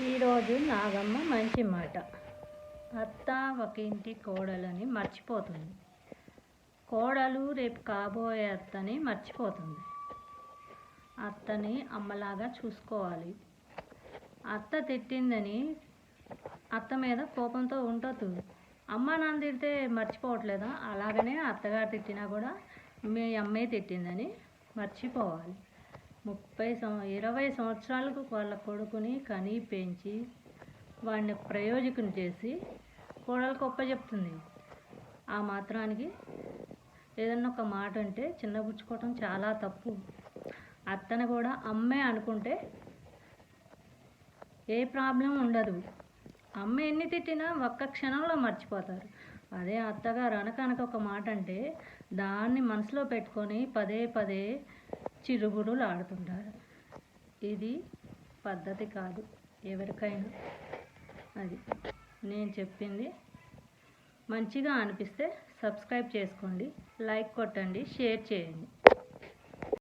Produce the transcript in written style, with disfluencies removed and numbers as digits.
ఈరోజు నాగమ్మ మంచి మాట. అత్త ఒక ఇంటి కోడలని మర్చిపోతుంది. కోడలు రేపు కాబోయే అత్తని మర్చిపోతుంది. అత్తని అమ్మలాగా చూసుకోవాలి. అత్త తిట్టిందని అత్త మీద కోపంతో ఉండొద్దు. అమ్మ నాన్న తిడితే మర్చిపోవట్లేదా? అలాగనే అత్తగారు తిట్టినా కూడా మీ అమ్మే తిట్టిందని మర్చిపోవాలి. 20 సంవత్సరాలకు వాళ్ళ కొడుకుని కని పెంచి వాడిని ప్రయోజకుని చేసి కోడలు గొప్ప చెప్తుంది. ఆ మాత్రానికి ఏదన్నా ఒక మాట అంటే చిన్నపుచ్చుకోవటం చాలా తప్పు. అత్తను కూడా అమ్మే అనుకుంటే ఏ ప్రాబ్లం ఉండదు. అమ్మ ఎన్ని తిట్టినా ఒక్క క్షణంలో మర్చిపోతారు. అదే అత్తగారు అనకనక ఒక మాట అంటే దాన్ని మనసులో పెట్టుకొని పదే పదే చిరుగుడులు ఆడుతుంటారు. ఇది పద్ధతి కాదు ఎవరికైనా. అది నేను చెప్పింది. మంచిగా అనిపిస్తే సబ్స్క్రైబ్ చేసుకోండి, లైక్ కొట్టండి, షేర్ చేయండి.